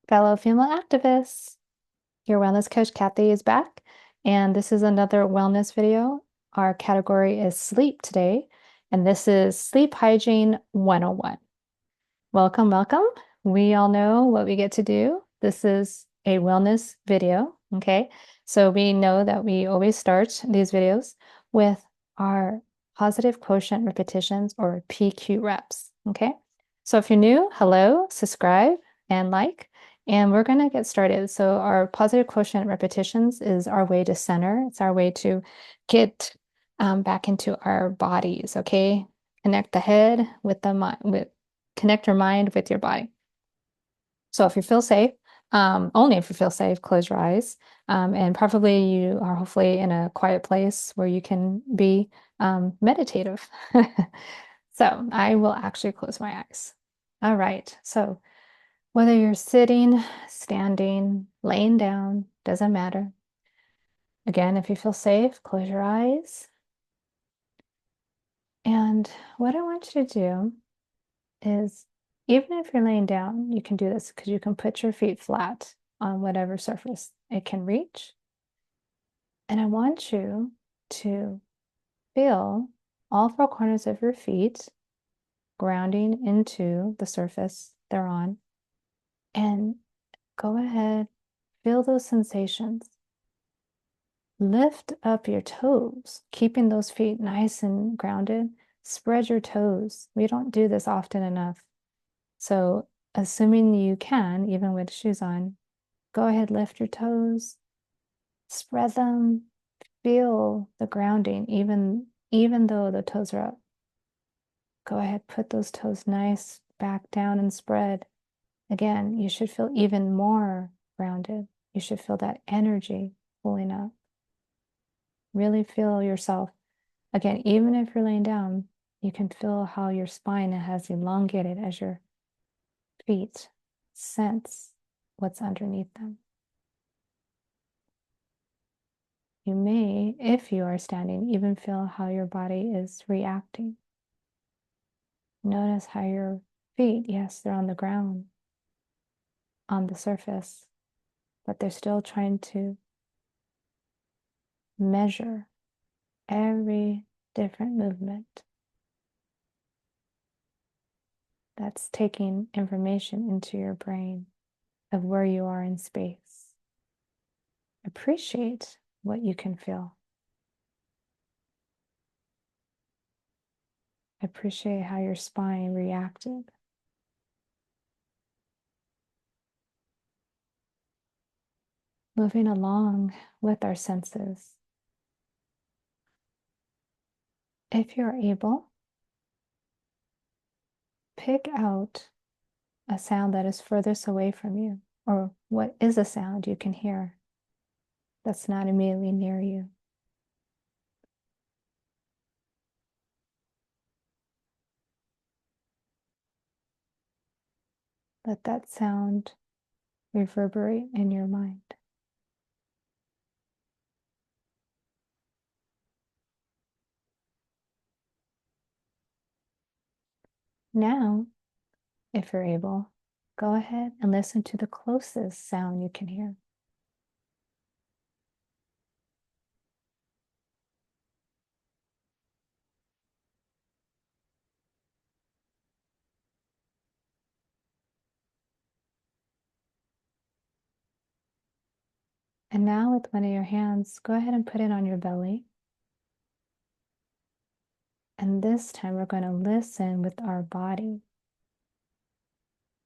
fellow female activists. Your wellness coach, Cathy, is back, and this is another wellness video. Our category is sleep today, and this is Sleep Hygiene 101. Welcome, welcome. We all know what we get to do. This is a wellness video, okay? So we know that we always start these videos with our positive quotient repetitions or PQ reps, okay? So if you're new, hello, subscribe and like, and we're going to get started. So our positive quotient repetitions is our way to center. It's our way to get back into our bodies, okay? Connect the head with the mind, connect your mind with your body. So if you feel safe, only if you feel safe, close your eyes. And probably you are hopefully in a quiet place where you can be meditative. So I will actually close my eyes. All right. So whether you're sitting, standing, laying down, doesn't matter. Again, if you feel safe, close your eyes. And what I want you to do is, even if you're laying down, you can do this because you can put your feet flat on whatever surface it can reach. And I want you to feel all four corners of your feet grounding into the surface they're on. And go ahead, feel those sensations. Lift up your toes, keeping those feet nice and grounded. Spread your toes. We don't do this often enough. So, assuming you can, even with shoes on, go ahead, lift your toes, spread them, feel the grounding, even though the toes are up. Go ahead, put those toes nice back down and spread. Again, you should feel even more grounded. You should feel that energy pulling up. Really feel yourself. Again, even if you're laying down, you can feel how your spine has elongated as your feet sense what's underneath them. You may, if you are standing, even feel how your body is reacting. Notice how your feet, yes, they're on the ground, on the surface, but they're still trying to measure every different movement. That's taking information into your brain of where you are in space. Appreciate what you can feel. Appreciate how your spine reacted. Moving along with our senses. If you're able, pick out a sound that is furthest away from you, or what is a sound you can hear that's not immediately near you. Let that sound reverberate in your mind. Now, if you're able, go ahead and listen to the closest sound you can hear. And now, with one of your hands, go ahead and put it on your belly. And this time, we're going to listen with our body.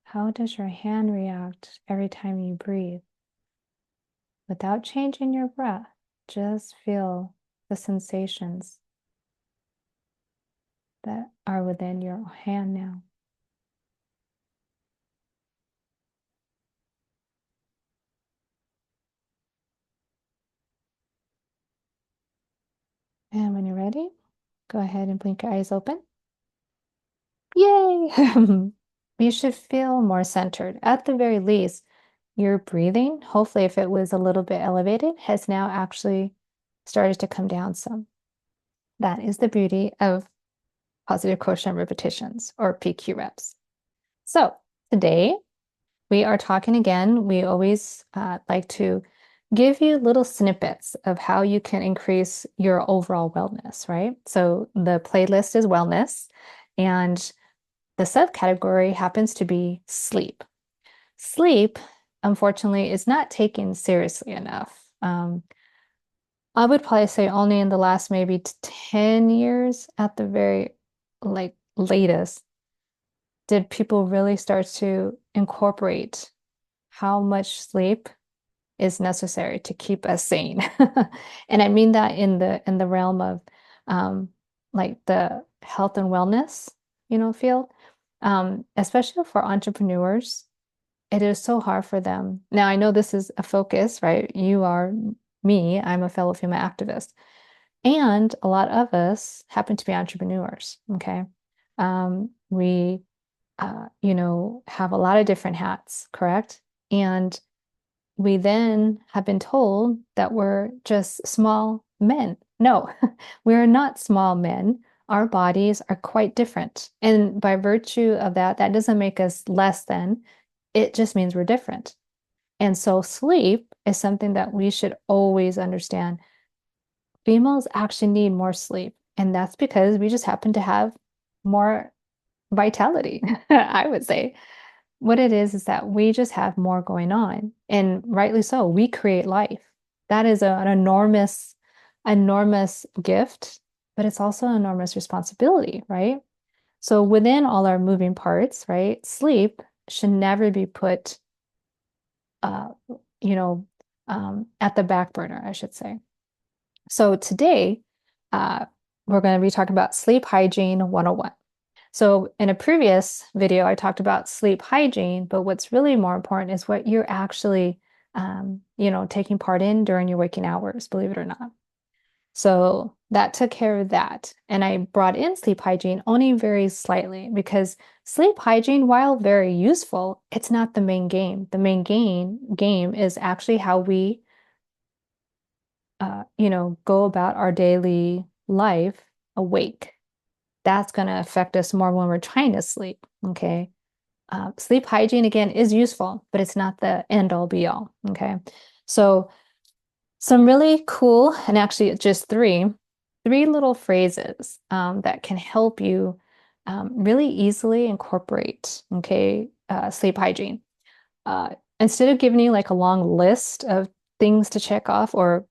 How does your hand react every time you breathe? Without changing your breath, just feel the sensations that are within your hand now. And when you're ready, go ahead and blink your eyes open. Yay! You should feel more centered. At the very least, your breathing, hopefully if it was a little bit elevated, has now actually started to come down some. That is the beauty of positive quotient repetitions or PQ reps. So today We are talking again. We always like to give you little snippets of how you can increase your overall wellness, right? So the playlist is wellness, and the subcategory happens to be sleep. Sleep, unfortunately, is not taken seriously enough. I would probably say only in the last maybe 10 years at the very like latest did people really start to incorporate how much sleep is necessary to keep us sane. And I mean that in the realm of like the health and wellness, field. Especially for entrepreneurs, it is so hard for them. Now, I know this is a focus, right? You are me, I'm a fellow female activist. And a lot of us happen to be entrepreneurs, okay? We have a lot of different hats, correct? And we then have been told that we're just small men. No, we're not small men. Our bodies are quite different. And by virtue of that, that doesn't make us less than, it just means we're different. And so sleep is something that we should always understand. Females actually need more sleep. And that's because we just happen to have more vitality, I would say. What it is that we just have more going on. And rightly so, we create life. That is an enormous, enormous gift, but it's also an enormous responsibility, right? So within all our moving parts, right, sleep should never be put, uh, you know, at the back burner, I should say. So today, uh, we're going to be talking about sleep hygiene 101. So in a previous video, I talked about sleep hygiene, but what's really more important is what you're actually, taking part in during your waking hours, believe it or not. So that took care of that. And I brought in sleep hygiene only very slightly because sleep hygiene, while very useful, it's not the main game. The main game is actually how we, go about our daily life awake. That's going to affect us more when we're trying to sleep. Okay. Sleep hygiene, again, is useful, but it's not the end all be all. Okay. So, some really cool, and actually just three little phrases that can help you really easily incorporate, okay, sleep hygiene. Instead of giving you like a long list of things to check off or,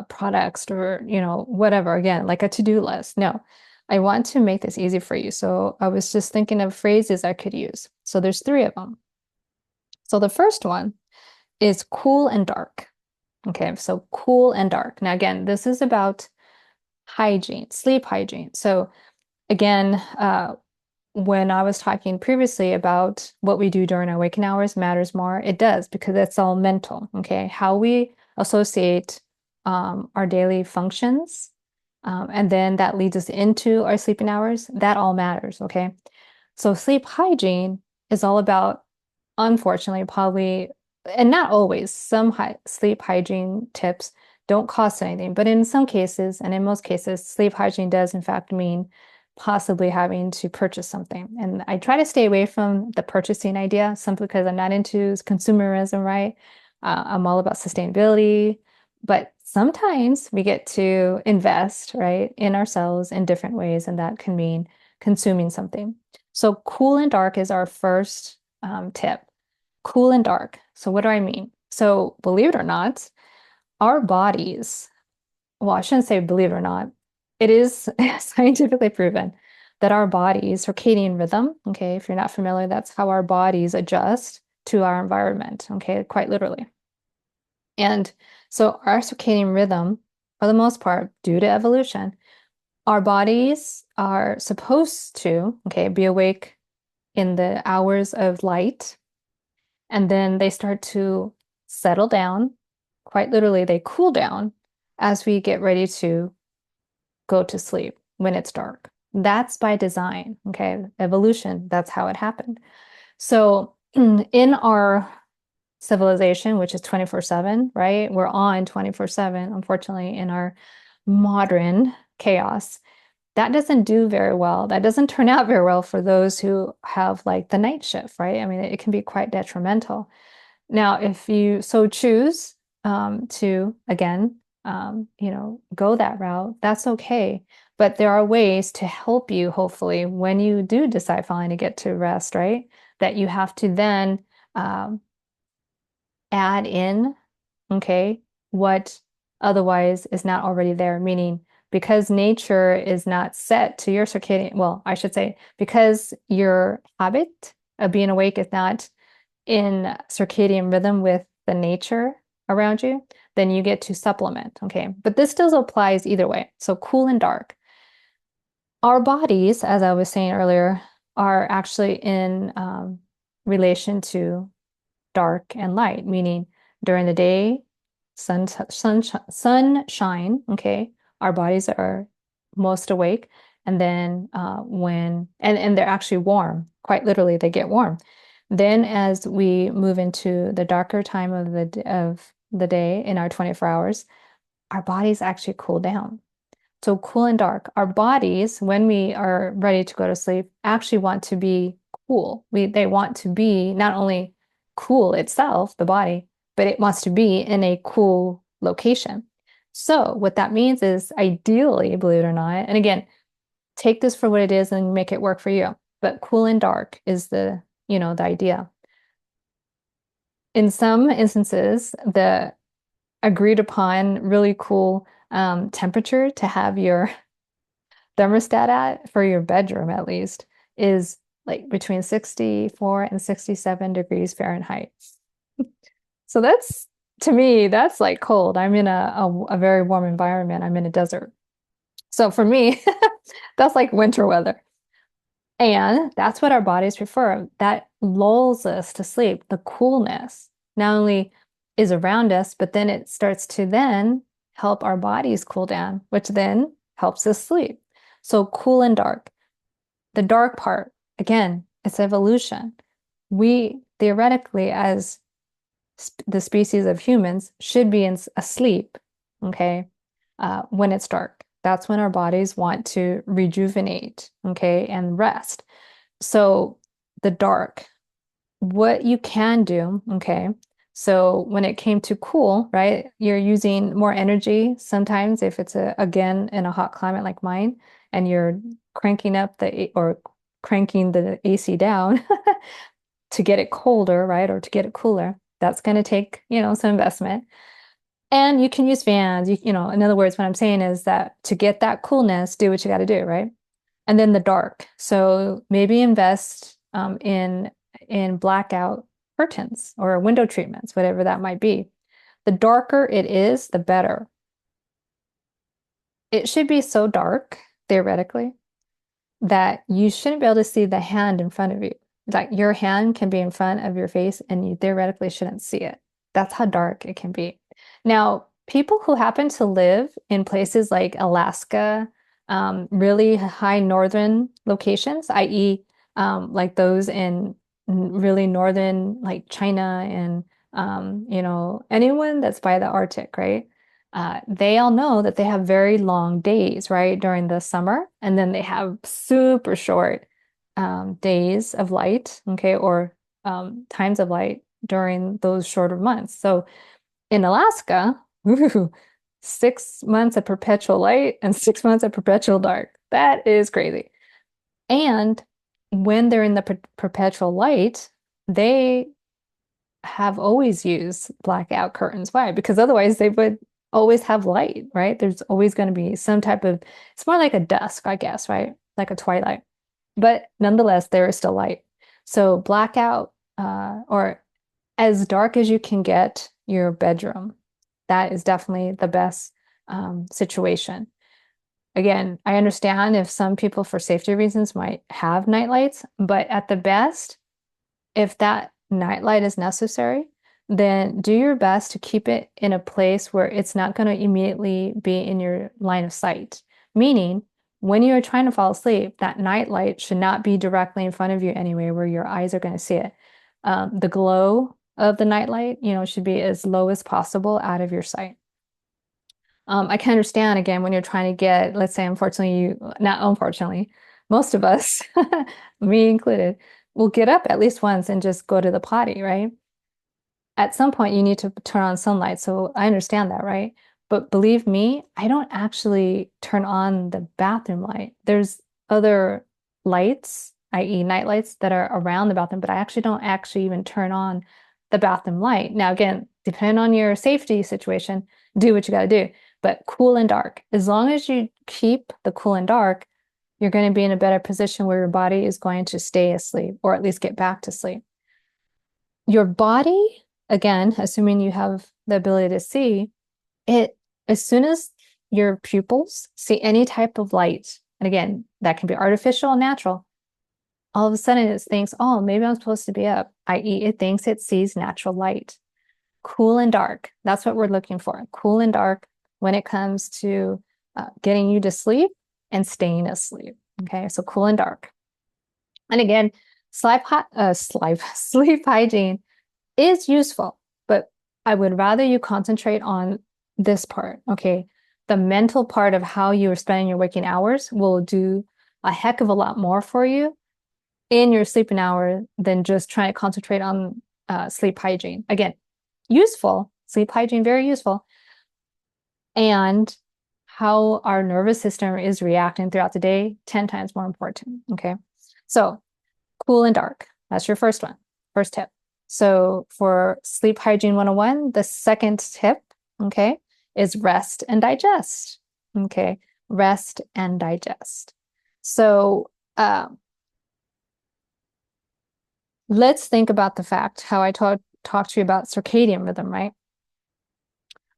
products or, whatever, again, like a to-do list. No, I want to make this easy for you. So I was just thinking of phrases I could use. So there's three of them. So the first one is cool and dark. Okay, so cool and dark. Now, again, this is about hygiene, sleep hygiene. So again, when I was talking previously about what we do during our waking hours matters more, it does because it's all mental, okay? How we associate our daily functions, and then that leads us into our sleeping hours, that all matters, okay? So sleep hygiene is all about, unfortunately, probably, and not always, some sleep hygiene tips don't cost anything, but in some cases, and in most cases, sleep hygiene does in fact mean possibly having to purchase something. And I try to stay away from the purchasing idea simply because I'm not into consumerism, right? I'm all about sustainability, but sometimes we get to invest, right, in ourselves in different ways, and that can mean consuming something. So cool and dark is our first tip. Cool and dark. So what do I mean? So believe it or not, our bodies, well, I shouldn't say believe it or not, it is scientifically proven that our bodies, circadian rhythm, okay, if you're not familiar, that's how our bodies adjust to our environment, okay, quite literally. And so our circadian rhythm, for the most part, due to evolution, our bodies are supposed to, okay, be awake in the hours of light, and then they start to settle down. Quite literally, they cool down as we get ready to go to sleep when it's dark. That's by design, okay? Evolution, that's how it happened. So in our civilization, which is 24/7, right? We're on 24/7, unfortunately, in our modern chaos. that doesn't do very well. That doesn't turn out very well for those who have like the night shift, right? I mean, it can be quite detrimental. Now, if you so choose to, again, go that route, that's okay. But there are ways to help you, hopefully, when you do decide finally to get to rest, right? That you have to then um, add in, okay, what otherwise is not already there, meaning because nature is not set to your circadian, well, I should say, because your habit of being awake is not in circadian rhythm with the nature around you, then you get to supplement, okay? But this still applies either way. So cool and dark. Our bodies, as I was saying earlier, are actually in relation to dark and light, meaning during the day, sunshine, okay, our bodies are most awake. And then and they're actually warm, quite literally, they get warm. Then as we move into the darker time of the day in our 24 hours, our bodies actually cool down. So cool and dark. Our bodies, when we are ready to go to sleep, actually want to be cool. They want to be not only cool itself, the body, but it wants to be in a cool location. So what that means is ideally, believe it or not, and again, take this for what it is and make it work for you. But cool and dark is the idea. In some instances, the agreed upon really cool temperature to have your thermostat at for your bedroom at least is like between 64 and 67 degrees Fahrenheit. So that's to me, that's like cold. I'm in a very warm environment. I'm in a desert. So for me, that's like winter weather. And that's what our bodies prefer. That lulls us to sleep. The coolness not only is around us, but then it starts to then help our bodies cool down, which then helps us sleep. So cool and dark. The dark part, again, it's evolution. We theoretically, as the species of humans, should be asleep, okay, when it's dark. That's when our bodies want to rejuvenate, okay, and rest. So the dark, what you can do, okay, so when it came to cool, right, you're using more energy sometimes if it's again in a hot climate like mine, and you're cranking up or cranking the AC down to get it colder, right, or to get it cooler. That's going to take, some investment. And you can use fans. In other words, what I'm saying is that to get that coolness, do what you got to do, right? And then the dark. So maybe invest in blackout curtains or window treatments, whatever that might be. The darker it is, the better. It should be so dark, theoretically, that you shouldn't be able to see the hand in front of you. Like your hand can be in front of your face and you theoretically shouldn't see it. That's how dark it can be. Now, people who happen to live in places like Alaska, really high northern locations, i.e., like those in really northern, like China and anyone that's by the Arctic, right? They all know that they have very long days, right, during the summer, and then they have super short days of light, okay, or times of light during those shorter months. So in Alaska, ooh, 6 months of perpetual light and 6 months of perpetual dark. That is crazy. And when they're in the perpetual light, they have always used blackout curtains. Why? Because otherwise they would always have light, right? There's always going to be some type of, it's more like a dusk, I guess, right? Like a twilight. But nonetheless, there is still light. So blackout or as dark as you can get your bedroom, that is definitely the best situation. Again, I understand if some people for safety reasons might have night lights, but at the best, if that nightlight is necessary, then do your best to keep it in a place where it's not going to immediately be in your line of sight. Meaning, when you're trying to fall asleep, that nightlight should not be directly in front of you anyway, where your eyes are going to see it. The glow of the nightlight, should be as low as possible out of your sight. I can understand again when you're trying to get, let's say, unfortunately, not unfortunately, most of us, me included, will get up at least once and just go to the potty, right? At some point, you need to turn on sunlight. So I understand that, right? But believe me, I don't actually turn on the bathroom light. There's other lights, i.e., night lights that are around the bathroom, but I actually don't actually even turn on the bathroom light. Now, again, depending on your safety situation, do what you got to do, but cool and dark. As long as you keep the cool and dark, you're going to be in a better position where your body is going to stay asleep or at least get back to sleep. Your body, again, assuming you have the ability to see, it as soon as your pupils see any type of light, and again, that can be artificial and natural, all of a sudden it thinks, oh, maybe I'm supposed to be up, i.e., it thinks it sees natural light. Cool and dark. That's what we're looking for. Cool and dark when it comes to getting you to sleep and staying asleep. Okay, so cool and dark. And again, sleep hygiene is useful, but I would rather you concentrate on this part, okay? The mental part of how you are spending your waking hours will do a heck of a lot more for you in your sleeping hour than just trying to concentrate on sleep hygiene. Again, useful, sleep hygiene, very useful, and how our nervous system is reacting throughout the day, 10 times more important, okay? So cool and dark, that's your first one, first tip. So for Sleep Hygiene 101, the second tip, okay, is rest and digest. Okay, rest and digest. So let's think about the fact how I talked to you about circadian rhythm, right?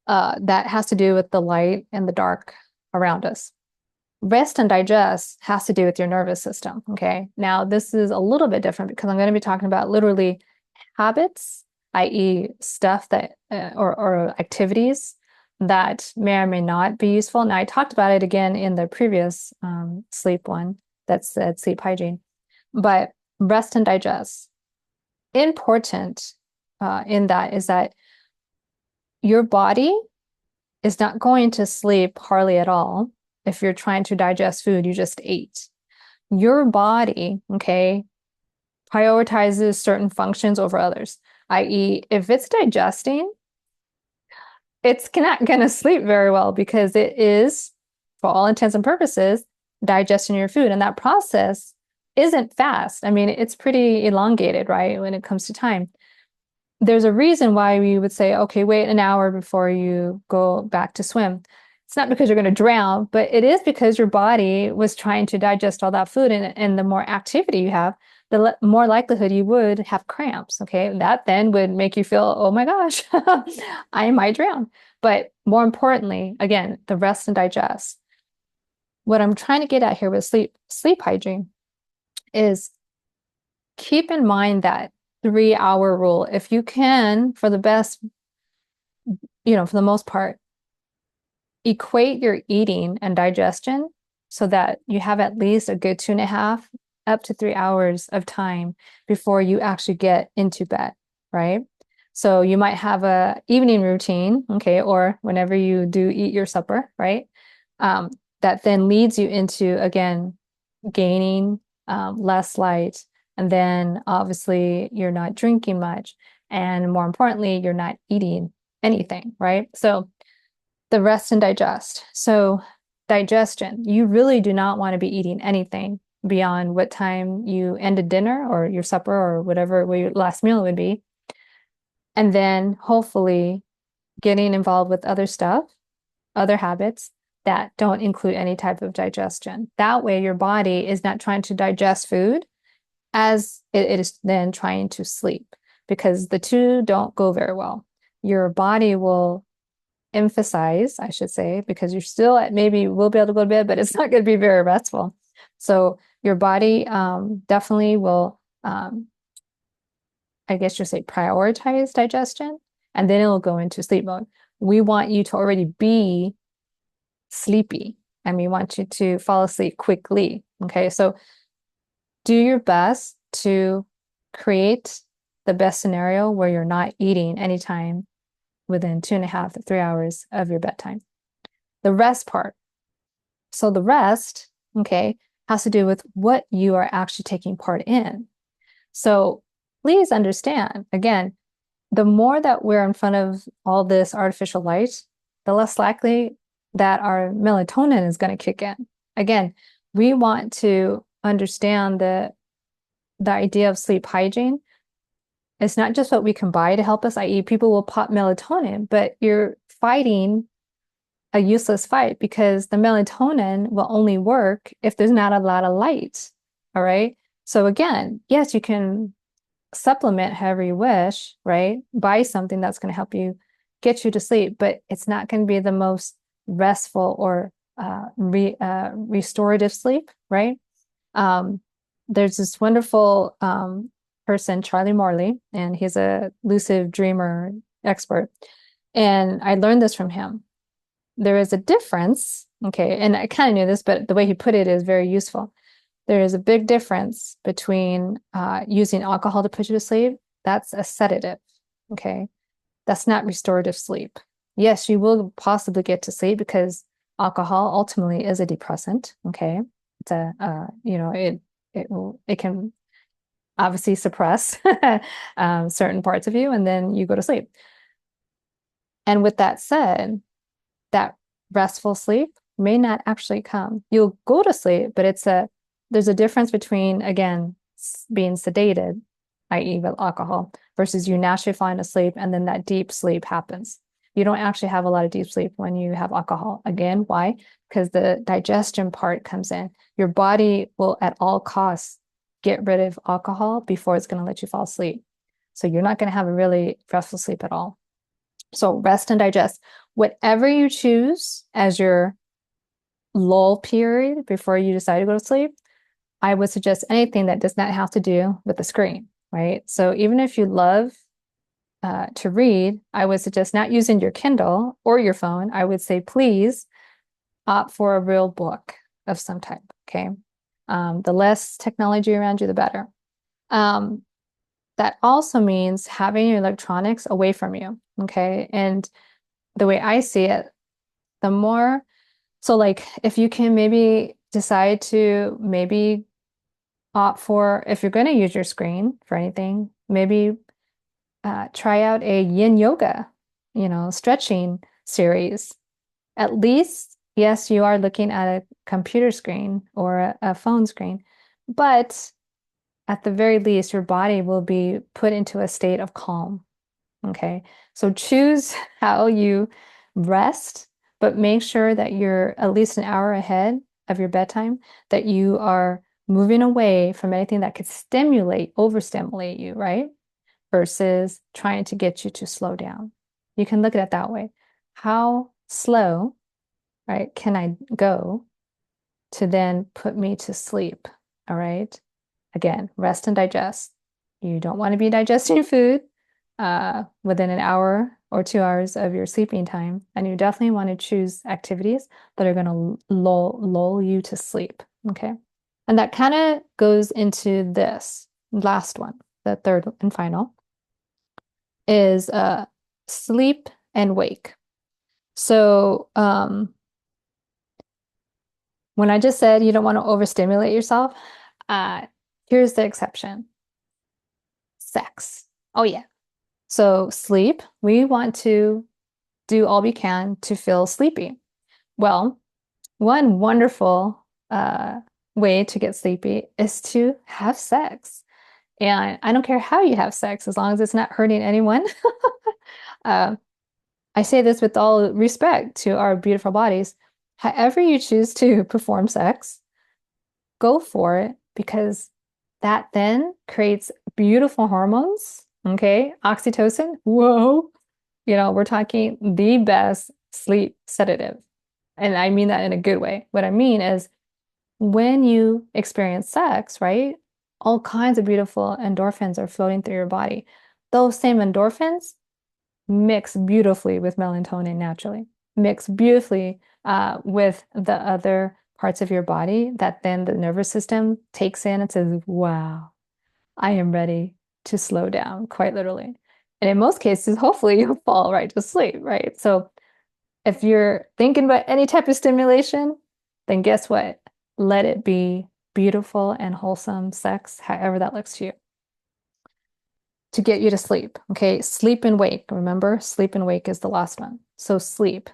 That has to do with the light and the dark around us. Rest and digest has to do with your nervous system, okay? Now, this is a little bit different because I'm going to be talking about literally habits, i.e., stuff that or activities that may or may not be useful. Now, I talked about it again in the previous sleep one that said sleep hygiene, but rest and digest. Important in that is that your body is not going to sleep hardly at all if you're trying to digest food you just ate. Your body, okay, prioritizes certain functions over others, i.e., if it's digesting, it's not going to sleep very well because it is, for all intents and purposes, digesting your food. And that process isn't fast. I mean, it's pretty elongated, right, when it comes to time. There's a reason why we would say, okay, wait an hour before you go back to swim. It's not because you're going to drown, but it is because your body was trying to digest all that food. And the more activity you have, the more likelihood you would have cramps. Okay. That then would make you feel, oh my gosh, I might drown. But more importantly, again, the rest and digest. What I'm trying to get at here with sleep hygiene is keep in mind that 3-hour rule. If you can, for the best, for the most part, equate your eating and digestion so that you have at least a good 2.5 up to 3 hours of time before you actually get into bed, right? So you might have a evening routine, okay, or whenever you do eat your supper, right? That then leads you into, again, gaining less light. And then obviously you're not drinking much. And more importantly, you're not eating anything, right? So the rest and digest. So digestion, you really do not want to be eating anything beyond what time you ended dinner or your supper or whatever your last meal would be. And then hopefully getting involved with other stuff, other habits that don't include any type of digestion. That way your body is not trying to digest food as it is then trying to sleep, because the two don't go very well. Your body will emphasize, I should say, because you're still maybe will be able to go to bed, but it's not going to be very restful. So your body definitely will, I guess you'll say, prioritize digestion, and then it'll go into sleep mode. We want you to already be sleepy, and we want you to fall asleep quickly. Okay, so do your best to create the best scenario where you're not eating anytime within 2.5 to 3 hours of your bedtime. the rest part. So the rest, okay, has to do with what you are actually taking part in. So please understand, again, the more that we're in front of all this artificial light, the less likely that our melatonin is going to kick in. Again, we want to understand the idea of sleep hygiene. It's not just what we can buy to help us, i.e., people will pop melatonin, but you're fighting a useless fight because the melatonin will only work if there's not a lot of light. All right. So again, yes, you can supplement however you wish, right? Buy something that's going to help you get you to sleep, but it's not going to be the most restful or restorative sleep, right? Um, there's this wonderful person, Charlie Morley, and he's a lucid dreamer expert. And I learned this from him. There is a difference, okay, and I kind of knew this, but the way he put it is very useful. There is a big difference between using alcohol to put you to sleep. That's a sedative, okay? That's not restorative sleep. Yes, you will possibly get to sleep because alcohol ultimately is a depressant, okay? It's a, it can obviously suppress certain parts of you, and then you go to sleep. And with that said, that restful sleep may not actually come. You'll go to sleep, but there's a difference between, again, being sedated, i.e., with alcohol, versus you naturally falling asleep and then that deep sleep happens. You don't actually have a lot of deep sleep when you have alcohol. Again, why? Because the digestion part comes in. Your body will at all costs get rid of alcohol before it's going to let you fall asleep. So you're not going to have a really restful sleep at all. So rest and digest. Whatever you choose as your lull period before you decide to go to sleep, I would suggest anything that does not have to do with the screen, right? So even if you love to read, I would suggest not using your Kindle or your phone. I would say, please opt for a real book of some type, okay? The less technology around you, the better. That also means having your electronics away from you, okay? And the way I see it, the more, so like if you can maybe decide to maybe opt for, if you're going to use your screen for anything, maybe try out a yin yoga, stretching series. At least, yes, you are looking at a computer screen or a phone screen, but at the very least, your body will be put into a state of calm. Okay. So choose how you rest, but make sure that you're at least an hour ahead of your bedtime, that you are moving away from anything that could overstimulate you, right? Versus trying to get you to slow down. You can look at it that way. How slow, right, can I go to then put me to sleep? All right. Again, rest and digest. You don't want to be digesting food within an hour or 2 hours of your sleeping time. And you definitely want to choose activities that are going to lull you to sleep. Okay. And that kind of goes into this last one, the third and final, is sleep and wake. So when I just said you don't want to overstimulate yourself, uh, here's the exception. Sex. Oh yeah. So sleep, we want to do all we can to feel sleepy. Well, one wonderful way to get sleepy is to have sex. And I don't care how you have sex, as long as it's not hurting anyone. uh, I say this with all respect to our beautiful bodies. However you choose to perform sex, go for it because that then creates beautiful hormones. Okay. Oxytocin. Whoa. We're talking the best sleep sedative. And I mean that in a good way. What I mean is when you experience sex, right? All kinds of beautiful endorphins are floating through your body. Those same endorphins mix beautifully with melatonin naturally, mix beautifully with the other parts of your body that then the nervous system takes in and says, wow, I am ready to slow down, quite literally. And in most cases, hopefully you'll fall right to sleep, right? So If you're thinking about any type of stimulation, then guess what? Let it be beautiful and wholesome sex, however that looks to you, to get you to sleep. Okay, sleep and wake. Remember, sleep and wake is the last one. So sleep.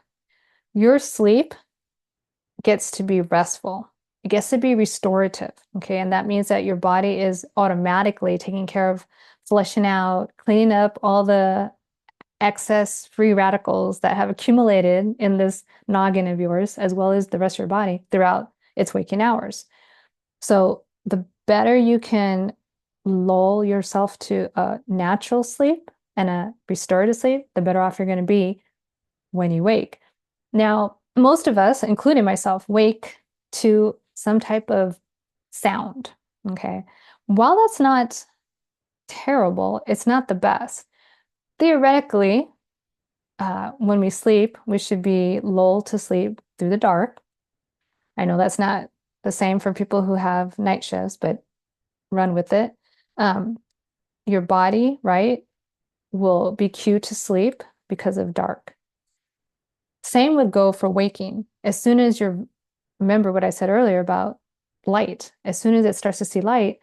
Your sleep gets to be restful. It gets to be restorative. Okay, and that means that your body is automatically taking care of flushing out, cleaning up all the excess free radicals that have accumulated in this noggin of yours, as well as the rest of your body throughout its waking hours. So the better you can lull yourself to a natural sleep and a restorative sleep, the better off you're going to be when you wake. Now, most of us, including myself, wake to some type of sound. Okay. While that's not terrible, it's not the best. Theoretically, when we sleep, we should be lulled to sleep through the dark. I know that's not the same for people who have night shifts, but run with it. Um, your body, right, will be cued to sleep because of dark. Same would go for waking. As soon as you're, remember what I said earlier about light, as soon as it starts to see light,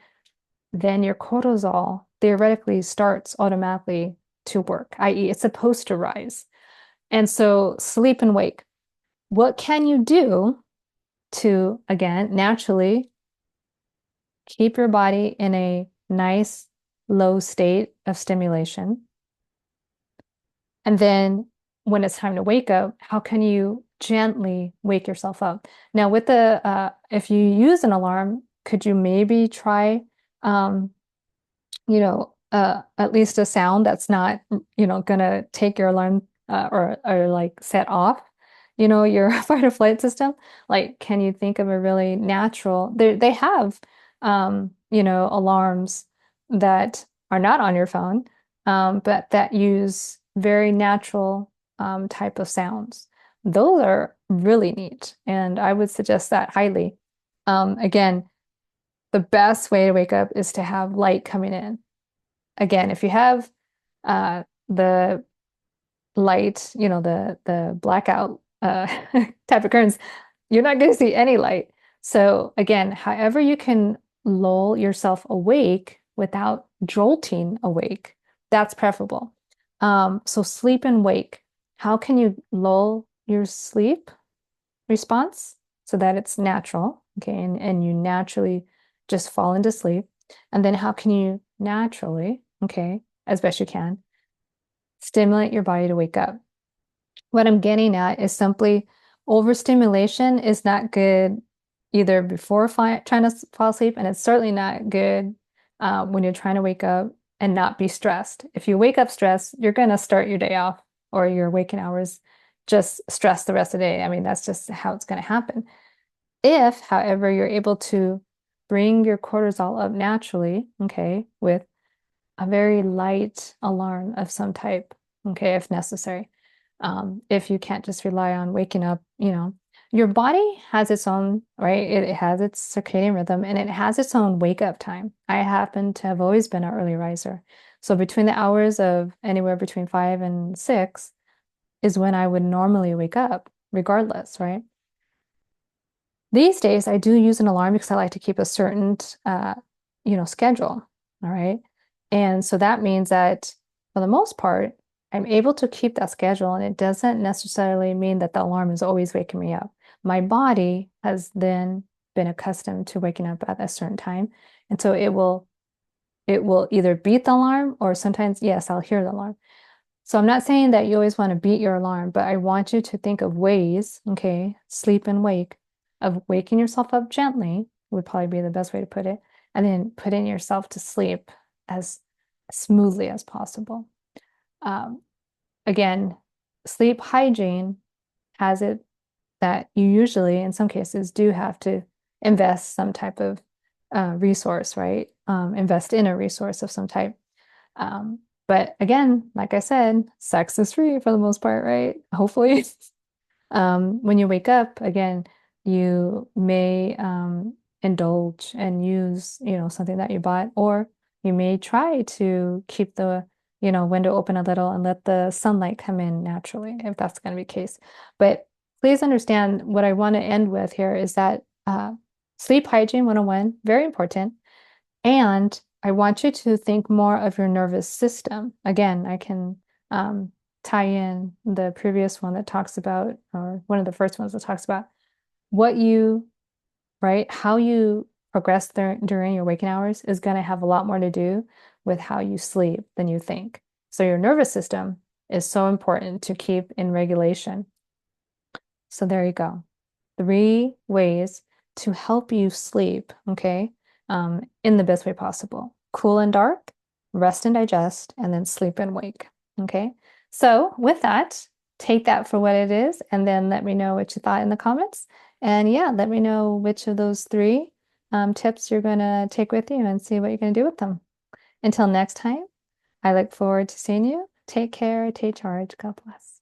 then your cortisol theoretically starts automatically to work, i.e., it's supposed to rise. And so sleep and wake. What can you do to, again, naturally keep your body in a nice low state of stimulation? And then when it's time to wake up, how can you gently wake yourself up? Now, with if you use an alarm, could you maybe try, um, at least a sound that's not, gonna take your alarm or like set off, your fight or flight system. Like, can you think of a really natural? They have, alarms that are not on your phone, but that use very natural type of sounds. Those are really neat, and I would suggest that highly. Again, the best way to wake up is to have light coming in. Again, if you have the light, the blackout type of curtains, you're not going to see any light. So again, however you can lull yourself awake without jolting awake, that's preferable. So sleep and wake. How can you lull your sleep response so that it's natural, okay, and you naturally just fall into sleep? And then how can you naturally, okay, as best you can, stimulate your body to wake up? What I'm getting at is simply overstimulation is not good either before trying to fall asleep, and it's certainly not good when you're trying to wake up and not be stressed. If you wake up stressed, you're going to start your day off or your waking hours just stressed the rest of the day. I mean, that's just how it's going to happen. If, however, you're able to bring your cortisol up naturally, okay, with a very light alarm of some type, okay, if necessary. If you can't just rely on waking up, your body has its own, right? It has its circadian rhythm and it has its own wake up time. I happen to have always been an early riser. So between the hours of anywhere between 5 and 6 is when I would normally wake up, regardless, right? These days, I do use an alarm because I like to keep a certain, schedule. All right. And so that means that for the most part, I'm able to keep that schedule, and it doesn't necessarily mean that the alarm is always waking me up. My body has then been accustomed to waking up at a certain time. And so it will either beat the alarm or sometimes, yes, I'll hear the alarm. So I'm not saying that you always want to beat your alarm, but I want you to think of ways, okay, sleep and wake, of waking yourself up gently would probably be the best way to put it, and then putting yourself to sleep as smoothly as possible. Um, Again, sleep hygiene has it that you usually, in some cases, do have to invest some type of resource, right? Invest in a resource of some type. But again, like I said, sex is free for the most part, right? Hopefully. When you wake up, again, you may indulge and use, something that you bought, or you may try to keep the, window open a little and let the sunlight come in naturally, if that's going to be the case. But please understand what I want to end with here is that sleep hygiene 101, very important. And I want you to think more of your nervous system. Again, I can tie in the previous one that talks about, or one of the first ones that talks about what you, right, how you progress during your waking hours is going to have a lot more to do with how you sleep than you think. So your nervous system is so important to keep in regulation. So there you go. 3 ways to help you sleep, okay, in the best way possible. Cool and dark, rest and digest, and then sleep and wake, okay? So with that, take that for what it is, and then let me know what you thought in the comments. And yeah, let me know which of those 3 tips you're going to take with you and see what you're going to do with them. Until next time, I look forward to seeing you. Take care, take charge. God bless.